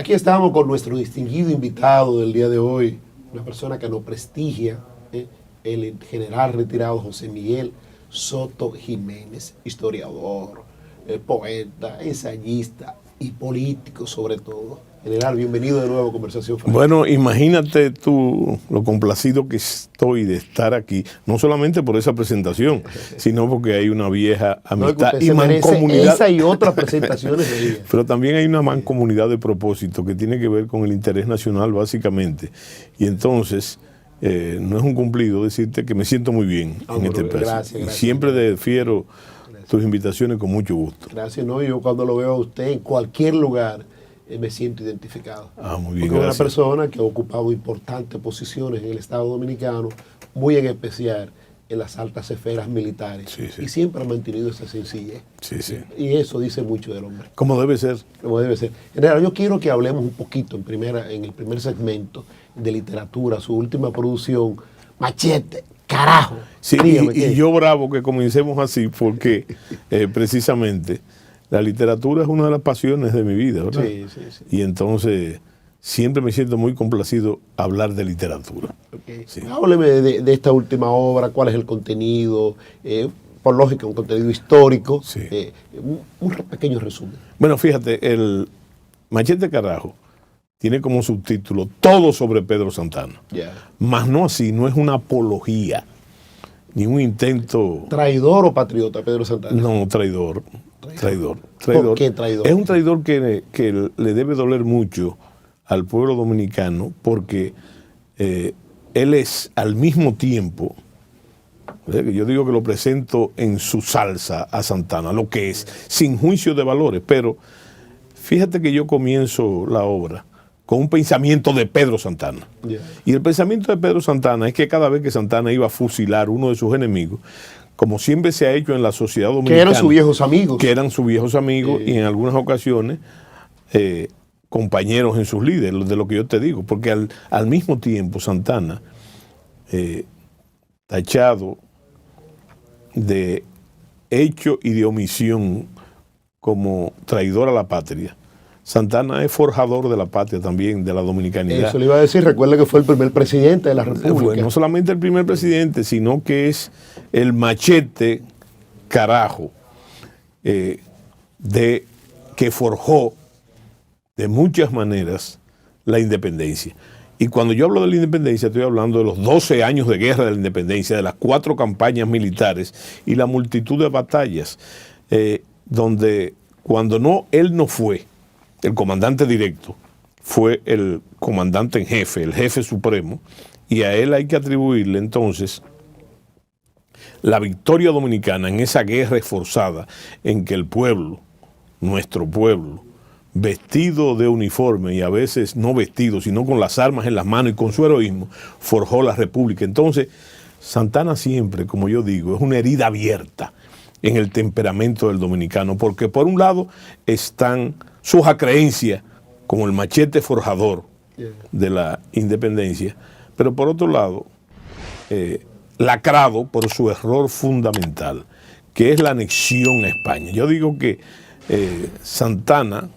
Aquí estamos con nuestro distinguido invitado del día de hoy, una persona que nos prestigia, el general retirado José Miguel Soto Jiménez, historiador, poeta, ensayista y político sobre todo. General, bienvenido de nuevo a Conversación Franca. Bueno, imagínate tú lo complacido que estoy de estar aquí, no solamente por esa presentación, sino porque hay una vieja amistad y mancomunidad. Esa y otras presentaciones de ella. Pero también hay una mancomunidad de propósito que tiene que ver con el interés nacional básicamente. Y entonces, no es un cumplido decirte que me siento muy bien en este país. Gracias. Y siempre defiero tus invitaciones con mucho gusto. Gracias, no, yo cuando lo veo a usted en cualquier lugar, me siento identificado. Muy bien, porque es una persona que ha ocupado importantes posiciones en el Estado Dominicano, muy en especial en las altas esferas militares. Sí. Y siempre ha mantenido esa sencillez. Sí. Y eso dice mucho del hombre. Como debe ser. Como debe ser. General, yo quiero que hablemos un poquito en el primer segmento de literatura, su última producción, Machete, carajo. Sí, y yo bravo que comencemos así porque precisamente la literatura es una de las pasiones de mi vida, ¿verdad? Sí. Y entonces siempre me siento muy complacido hablar de literatura. Okay. Sí. Hábleme de esta última obra, cuál es el contenido, por lógica un contenido histórico, Sí. Un pequeño resumen. Bueno, fíjate, el Machete Carajo tiene como subtítulo Todo sobre Pedro Santana. Yeah. Mas no así, no es una apología, ni un intento... ¿Traidor o patriota, Pedro Santana? No, traidor. ¿Por qué traidor? Es un traidor que le debe doler mucho al pueblo dominicano porque él es al mismo tiempo, yo digo que lo presento en su salsa a Santana, lo que es, sin juicio de valores, pero fíjate que yo comienzo la obra con un pensamiento de Pedro Santana. Yeah. Y el pensamiento de Pedro Santana es que cada vez que Santana iba a fusilar a uno de sus enemigos, como siempre se ha hecho en la sociedad dominicana. Que eran sus viejos amigos. Que eran sus viejos amigos y en algunas ocasiones compañeros en sus líderes, de lo que yo te digo. Porque al mismo tiempo Santana, tachado de hecho y de omisión como traidor a la patria, Santana es forjador de la patria también, de la dominicanidad. Eso le iba a decir, recuerda que fue el primer presidente de la República. No solamente el primer presidente, sino que es el machete carajo que forjó de muchas maneras la independencia. Y cuando yo hablo de la independencia, estoy hablando de los 12 años de guerra de la independencia, de las 4 campañas militares y la multitud de batallas, donde cuando él no fue el comandante directo, fue el comandante en jefe, el jefe supremo, y a él hay que atribuirle entonces la victoria dominicana en esa guerra esforzada en que el pueblo, nuestro pueblo, vestido de uniforme y a veces no vestido, sino con las armas en las manos y con su heroísmo, forjó la república. Entonces, Santana siempre, como yo digo, es una herida abierta en el temperamento del dominicano, porque por un lado están sus acreencias como el machete forjador de la independencia, pero por otro lado, lacrado por su error fundamental, que es la anexión a España. Yo digo que Santana,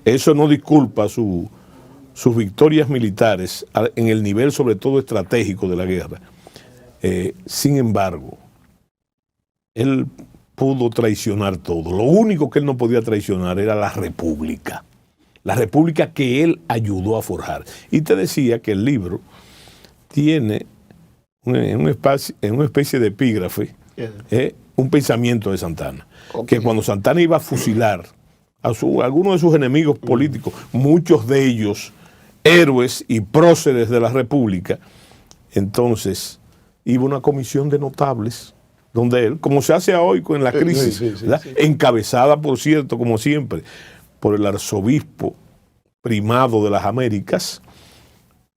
eso no disculpa sus victorias militares en el nivel sobre todo estratégico de la guerra. Sin embargo, él pudo traicionar todo. Lo único que él no podía traicionar era la república que él ayudó a forjar. Y te decía que el libro tiene en una especie de epígrafe un pensamiento de Santana. Okay. Que cuando Santana iba a fusilar a algunos de sus enemigos políticos, muchos de ellos héroes y próceres de la república, entonces iba una comisión de notables donde él, como se hace hoy con la crisis, sí. Encabezada, por cierto, como siempre, por el arzobispo primado de las Américas,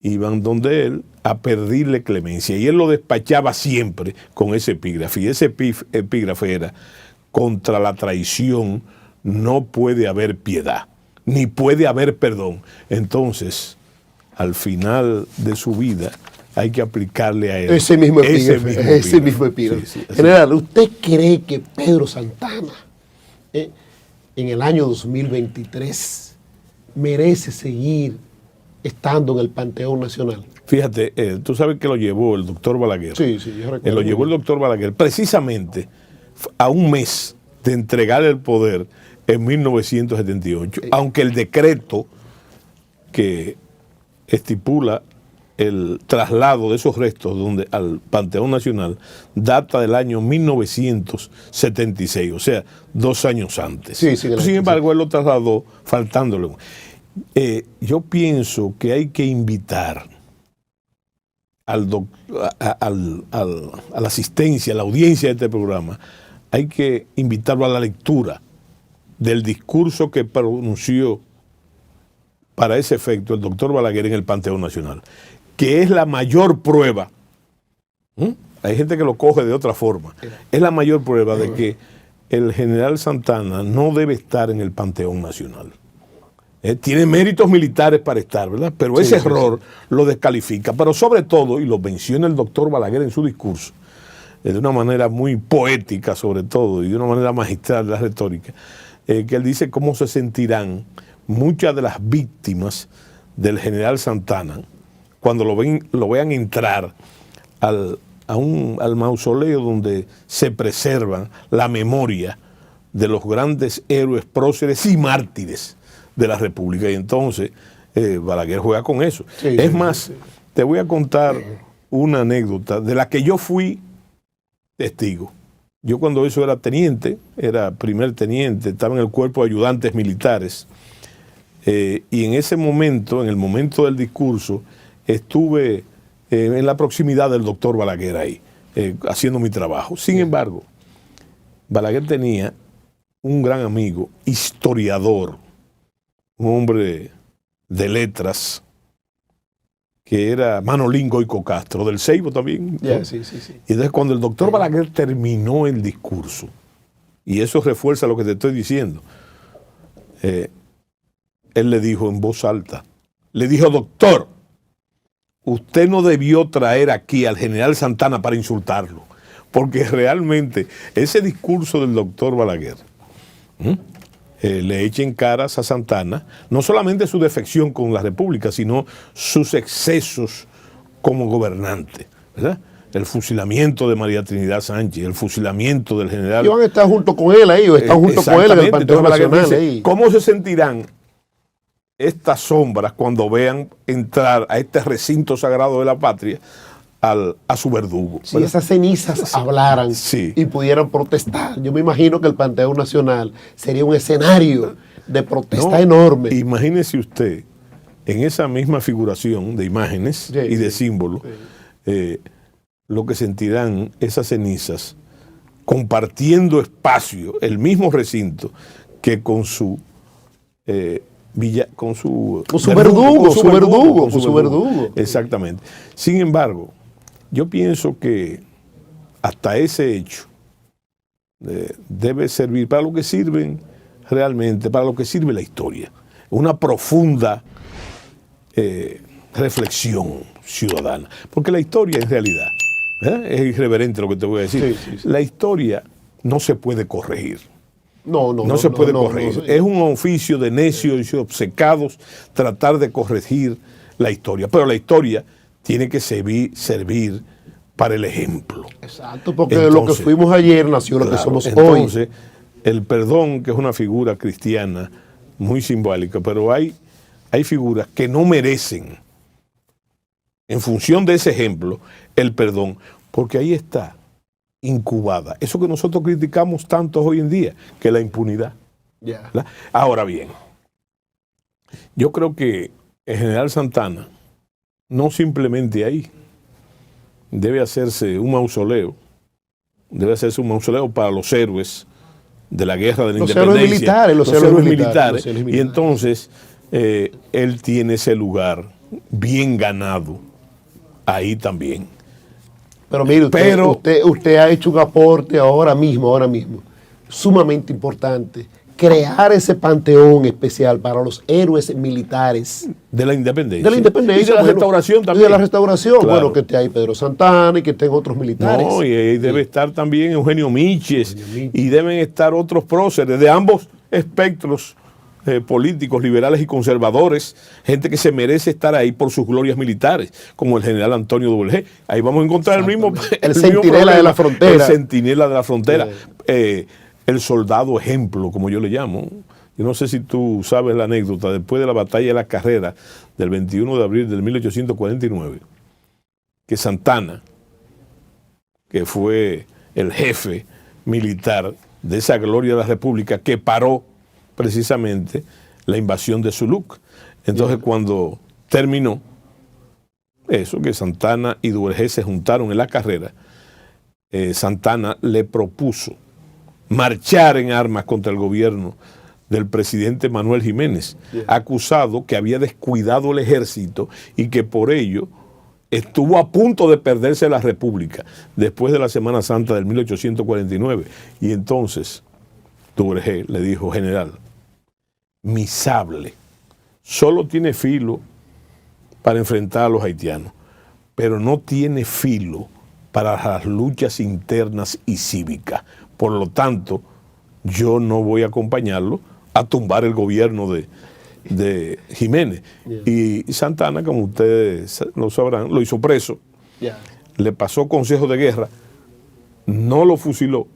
iban donde él a pedirle clemencia. Y él lo despachaba siempre con ese epígrafe. Y ese epígrafe era: contra la traición no puede haber piedad, ni puede haber perdón. Entonces, al final de su vida, hay que aplicarle a él ese mismo epígrafe. Sí. General, ¿usted cree que Pedro Santana en el año 2023 merece seguir estando en el Panteón Nacional? Fíjate, tú sabes que lo llevó el doctor Balaguer. Sí, sí, yo recuerdo. Lo llevó el doctor Balaguer precisamente a un mes de entregar el poder en 1978, aunque el decreto que estipula el traslado de esos restos al Panteón Nacional data del año 1976, o sea, 2 años antes. Sí, sí, sin embargo, él lo trasladó faltándole. Yo pienso que hay que invitar a la asistencia, a la audiencia de este programa, hay que invitarlo a la lectura del discurso que pronunció para ese efecto el doctor Balaguer en el Panteón Nacional, que es la mayor prueba. Hay gente que lo coge de otra forma. Es la mayor prueba de que el general Santana no debe estar en el Panteón Nacional. Tiene méritos militares para estar, ¿verdad? Pero ese error lo descalifica. Pero sobre todo, y lo menciona el doctor Balaguer en su discurso, de una manera muy poética sobre todo, y de una manera magistral de la retórica, que él dice cómo se sentirán muchas de las víctimas del general Santana cuando lo vean entrar al mausoleo donde se preserva la memoria de los grandes héroes, próceres y mártires de la República. Y entonces Balaguer juega con eso. Sí, es más, te voy a contar una anécdota de la que yo fui testigo. Yo cuando eso era teniente, era primer teniente, estaba en el cuerpo de ayudantes militares, y en ese momento, en el momento del discurso, estuve en la proximidad del doctor Balaguer ahí, haciendo mi trabajo. Sin embargo, Balaguer tenía un gran amigo, historiador, un hombre de letras, que era Manolín Goico Castro, del Seibo también. Sí. Y entonces cuando el doctor Balaguer terminó el discurso, y eso refuerza lo que te estoy diciendo, él le dijo en voz alta, le dijo: doctor, usted no debió traer aquí al general Santana para insultarlo, porque realmente ese discurso del doctor Balaguer le echa en caras a Santana no solamente su defección con la República, sino sus excesos como gobernante, ¿verdad? El fusilamiento de María Trinidad Sánchez, el fusilamiento del general. Y van a estar junto con él ahí, o están junto con él en el Panteón Nacional. Dice, ¿cómo se sentirán estas sombras cuando vean entrar a este recinto sagrado de la patria a su verdugo? Si esas cenizas hablaran y pudieran protestar, yo me imagino que el Panteón Nacional sería un escenario de protesta enorme. Imagínese usted, en esa misma figuración de imágenes y de símbolos, lo que sentirán esas cenizas compartiendo espacio, el mismo recinto, que con su verdugo. Exactamente. Sin embargo, yo pienso que hasta ese hecho debe servir para lo que sirven realmente, para lo que sirve la historia. Una profunda reflexión ciudadana. Porque la historia en realidad, es irreverente lo que te voy a decir, la historia no se puede corregir. No se puede corregir. Es un oficio de necios y obcecados tratar de corregir la historia. Pero la historia tiene que servir para el ejemplo. Exacto, porque de lo que fuimos ayer nació lo que somos hoy. Entonces, el perdón, que es una figura cristiana muy simbólica, pero hay figuras que no merecen, en función de ese ejemplo, el perdón, porque ahí está incubada eso que nosotros criticamos tanto hoy en día, que es la impunidad. Ahora bien, yo creo que el general Santana no simplemente ahí debe hacerse un mausoleo, para los héroes de la guerra de la independencia, los héroes militares. Y entonces él tiene ese lugar bien ganado ahí también. Pero mire, usted ha hecho un aporte ahora mismo, sumamente importante. Crear ese panteón especial para los héroes militares. De la independencia. De la independencia. Y de la restauración también. Y de la restauración. Claro. Bueno, que esté ahí Pedro Santana y que estén otros militares. No, y ahí debe estar también Eugenio Miches. Y deben estar otros próceres de ambos espectros políticos liberales y conservadores, gente que se merece estar ahí por sus glorias militares, como el general Antonio W. Ahí vamos a encontrar el mismo centinela de la frontera. El centinela de la frontera, el soldado ejemplo, como yo le llamo. Yo no sé si tú sabes la anécdota, después de la batalla de la Carrera del 21 de abril del 1849, que Santana, que fue el jefe militar de esa gloria de la República, que paró precisamente la invasión de Zuluk. Entonces, cuando terminó eso, que Santana y Duvergé se juntaron en la Carrera, Santana le propuso marchar en armas contra el gobierno del presidente Manuel Jiménez, acusado que había descuidado el ejército y que por ello estuvo a punto de perderse la República después de la Semana Santa del 1849. Y entonces Duvergé le dijo: general, mi sable solo tiene filo para enfrentar a los haitianos, pero no tiene filo para las luchas internas y cívicas. Por lo tanto, yo no voy a acompañarlo a tumbar el gobierno de Jiménez. Y Santana, como ustedes lo sabrán, lo hizo preso, le pasó consejo de guerra, no lo fusiló.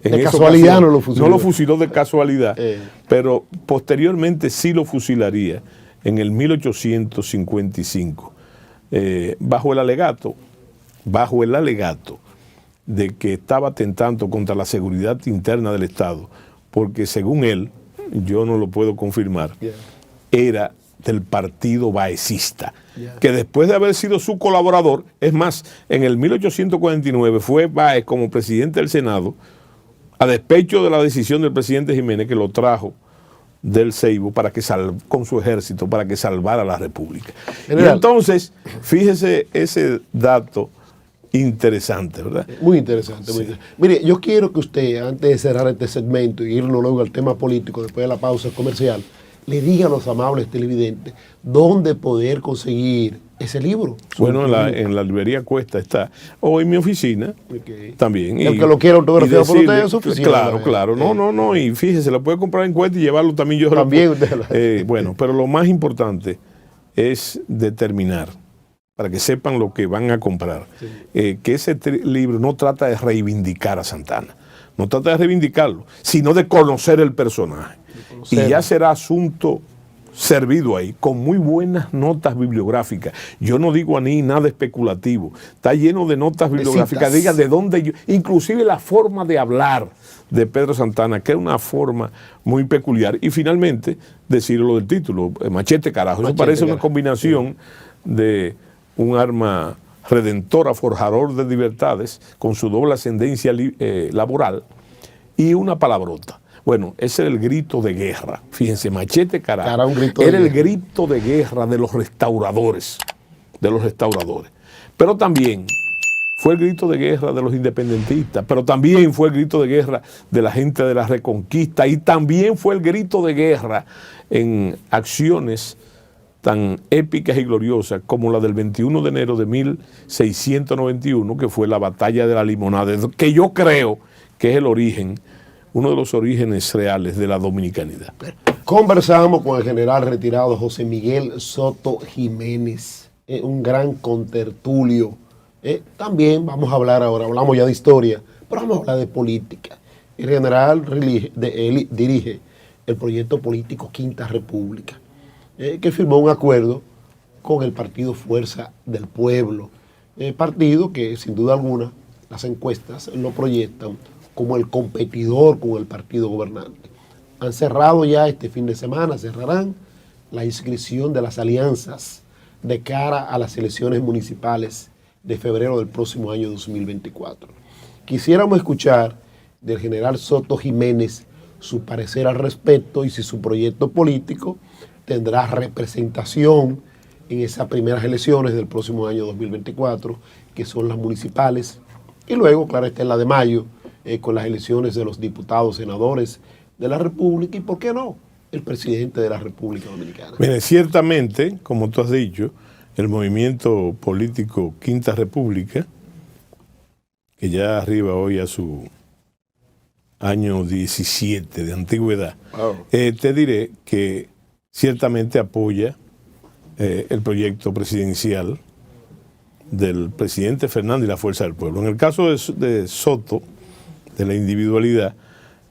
De casualidad no lo fusiló. No lo fusiló de casualidad, pero posteriormente sí lo fusilaría en el 1855, bajo el alegato de que estaba atentando contra la seguridad interna del Estado, porque según él, yo no lo puedo confirmar, era del partido baecista, que después de haber sido su colaborador, es más, en el 1849 fue Báez como presidente del Senado, a despecho de la decisión del presidente Jiménez, que lo trajo del Ceibo para que con su ejército para que salvara la República. General, y entonces, fíjese ese dato interesante, ¿verdad? Muy interesante, muy interesante. Mire, yo quiero que usted, antes de cerrar este segmento y irnos luego al tema político, después de la pausa comercial, le diga a los amables televidentes dónde poder conseguir ese libro. Bueno, en la librería Cuesta está, o en mi oficina también. El que lo quiera autografiado por usted en su oficina. Claro, no, y fíjese, lo puede comprar en Cuesta y llevarlo también yo. También bueno, pero lo más importante es determinar, para que sepan lo que van a comprar, que ese libro no trata de reivindicar a Santana, no trata de reivindicarlo, sino de conocer el personaje. Y ya será asunto servido ahí, con muy buenas notas bibliográficas. Yo no digo ni nada especulativo, está lleno de notas bibliográficas, diga de dónde yo, inclusive la forma de hablar de Pedro Santana, que es una forma muy peculiar. Y finalmente, decirlo del título, Machete Carajo. Eso parece una combinación de un arma redentora, forjador de libertades, con su doble ascendencia laboral, y una palabrota. Bueno, ese era el grito de guerra. Fíjense, Machete Carajo era el grito de guerra de los restauradores. Pero también fue el grito de guerra de los independentistas, pero también fue el grito de guerra de la gente de la Reconquista, y también fue el grito de guerra en acciones tan épicas y gloriosas como la del 21 de enero de 1691, que fue la batalla de la Limonada, que yo creo que es el origen, uno de los orígenes reales de la dominicanidad. Conversamos con el general retirado José Miguel Soto Jiménez, un gran contertulio. También vamos a hablar ahora, hablamos ya de historia, pero vamos a hablar de política. El general dirige el proyecto político Quinta República, que firmó un acuerdo con el partido Fuerza del Pueblo, partido que sin duda alguna las encuestas lo proyectan como el competidor con el partido gobernante. Han cerrado ya este fin de semana, cerrarán la inscripción de las alianzas de cara a las elecciones municipales de febrero del próximo año 2024. Quisiéramos escuchar del general Soto Jiménez su parecer al respecto y si su proyecto político tendrá representación en esas primeras elecciones del próximo año 2024, que son las municipales, y luego, claro, está en la de mayo, con las elecciones de los diputados, senadores de la República y, ¿por qué no?, el presidente de la República Dominicana. Mire, ciertamente, como tú has dicho, el movimiento político Quinta República, que ya arriba hoy a su año 17 de antigüedad, Wow. te diré que ciertamente apoya el proyecto presidencial del presidente Fernández y la Fuerza del Pueblo. En el caso de Soto, de la individualidad,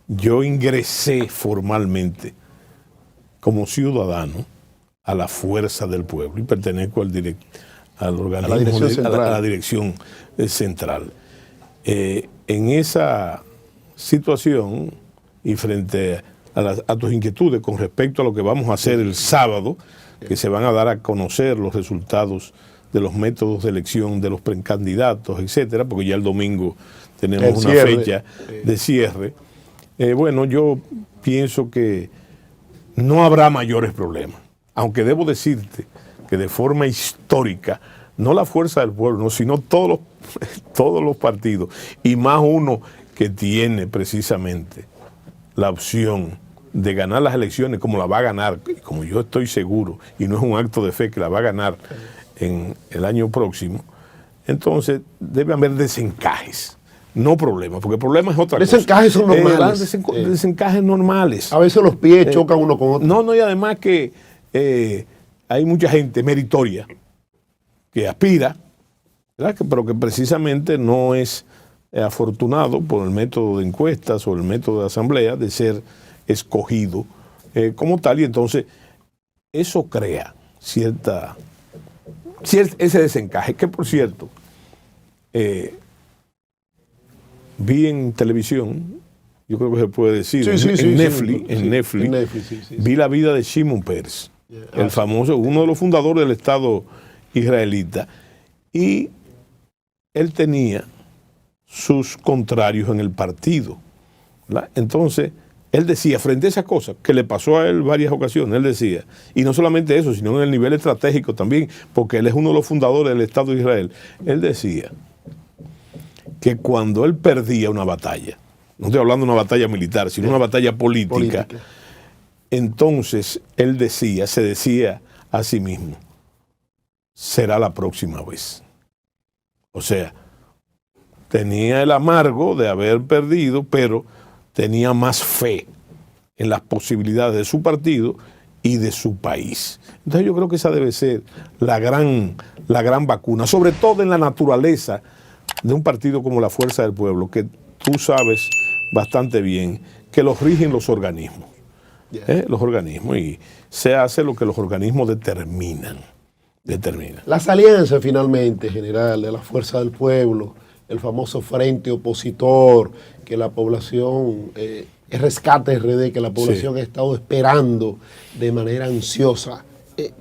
yo ingresé formalmente como ciudadano a la Fuerza del Pueblo y pertenezco al organismo, a la dirección central. En esa situación y frente a tus inquietudes con respecto a lo que vamos a hacer el sábado, que se van a dar a conocer los resultados de los métodos de elección de los precandidatos, etcétera, porque ya el domingo tenemos una fecha de cierre. Bueno, yo pienso que no habrá mayores problemas, aunque debo decirte que de forma histórica, no la Fuerza del Pueblo, sino todos los partidos, y más uno que tiene precisamente la opción de ganar las elecciones como la va a ganar, como yo estoy seguro, y no es un acto de fe que la va a ganar en el año próximo, entonces debe haber desencajes, no problemas, porque problemas es otra cosa. Desencajes son normales. Desencajes normales. A veces los pies chocan uno con otro. No, y además que hay mucha gente meritoria que aspira, ¿verdad? Pero que precisamente no es afortunado por el método de encuestas o el método de asamblea de ser escogido como tal, y entonces eso crea ese desencaje, que por cierto, vi en televisión, yo creo que se puede decir, en Netflix, vi la vida de Shimon Peres, el famoso, uno de los fundadores del Estado israelita, y él tenía sus contrarios en el partido, ¿verdad? Entonces, él decía, frente a esas cosas, que le pasó a él varias ocasiones, él decía, y no solamente eso, sino en el nivel estratégico también, porque él es uno de los fundadores del Estado de Israel, él decía que cuando él perdía una batalla, no estoy hablando de una batalla militar, sino una batalla política, entonces él se decía a sí mismo, será la próxima vez. O sea, tenía el amargo de haber perdido, pero tenía más fe en las posibilidades de su partido y de su país. Entonces yo creo que esa debe ser la gran vacuna, sobre todo en la naturaleza de un partido como la Fuerza del Pueblo, que tú sabes bastante bien que los rigen los organismos. Los organismos, y se hace lo que los organismos determinan. Las alianzas finalmente, general, de la Fuerza del Pueblo, el famoso frente opositor, que la población, el Rescate RD, que la población ha estado esperando de manera ansiosa.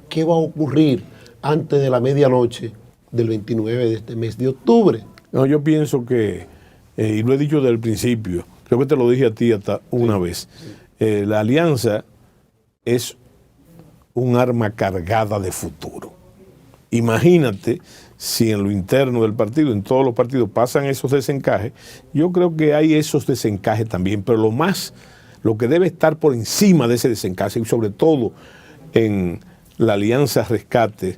¿Qué va a ocurrir antes de la medianoche del 29 de este mes de octubre? No, yo pienso que, y lo he dicho desde el principio, creo que te lo dije a ti hasta una vez, la alianza es un arma cargada de futuro. Imagínate si en lo interno del partido, en todos los partidos pasan esos desencajes. Yo creo que hay esos desencajes también, pero lo que debe estar por encima de ese desencaje, y sobre todo en la Alianza Rescate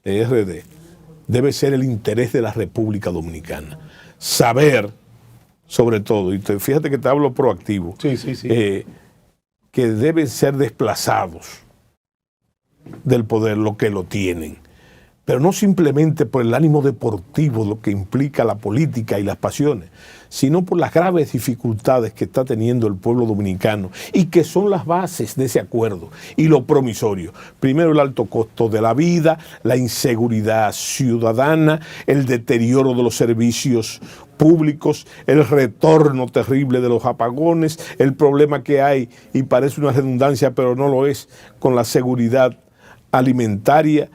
RD, debe ser el interés de la República Dominicana. Saber, sobre todo, y fíjate que te hablo proactivo, que deben ser desplazados del poder los que lo tienen, pero no simplemente por el ánimo deportivo, lo que implica la política y las pasiones, sino por las graves dificultades que está teniendo el pueblo dominicano y que son las bases de ese acuerdo y lo promisorio. Primero, el alto costo de la vida, la inseguridad ciudadana, el deterioro de los servicios públicos, el retorno terrible de los apagones, el problema que hay, y parece una redundancia, pero no lo es, con la seguridad alimentaria,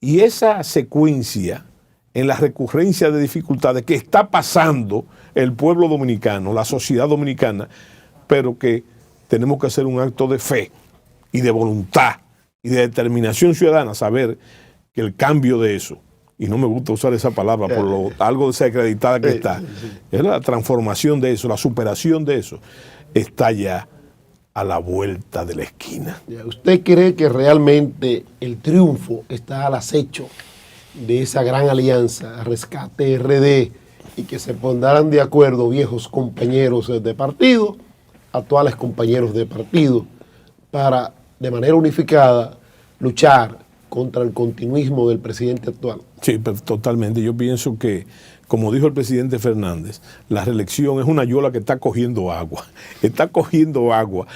y esa secuencia en la recurrencia de dificultades que está pasando el pueblo dominicano, la sociedad dominicana, pero que tenemos que hacer un acto de fe y de voluntad y de determinación ciudadana, saber que el cambio de eso, y no me gusta usar esa palabra por algo desacreditada que está, es la transformación de eso, la superación de eso, está ya a la vuelta de la esquina. ¿Usted cree que realmente el triunfo está al acecho de esa gran alianza, Rescate RD, y que se pondrán de acuerdo viejos compañeros de partido actuales compañeros de partido para, de manera unificada, luchar contra el continuismo del presidente actual? Sí, pero totalmente. Yo pienso que, como dijo el presidente Fernández, la reelección es una yola que está cogiendo agua. Está cogiendo agua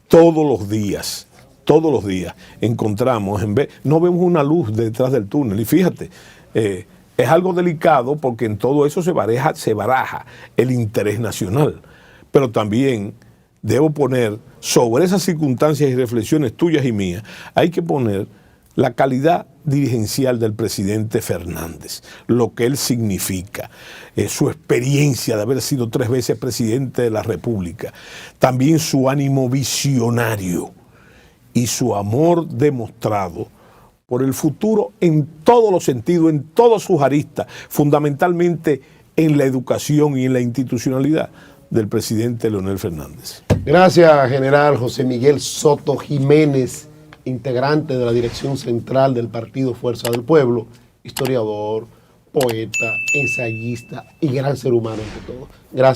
todos los días. Todos los días encontramos, no vemos una luz detrás del túnel. Y fíjate, es algo delicado porque en todo eso se baraja el interés nacional. Pero también debo poner sobre esas circunstancias y reflexiones tuyas y mías, hay que poner la calidad dirigencial del presidente Fernández, lo que él significa, su experiencia de haber sido 3 veces presidente de la República, también su ánimo visionario y su amor demostrado por el futuro en todos los sentidos, en todas sus aristas, fundamentalmente en la educación y en la institucionalidad del presidente Leonel Fernández. Gracias, general José Miguel Soto Jiménez, integrante de la dirección central del Partido Fuerza del Pueblo, historiador, poeta, ensayista y gran ser humano ante todo. Gracias.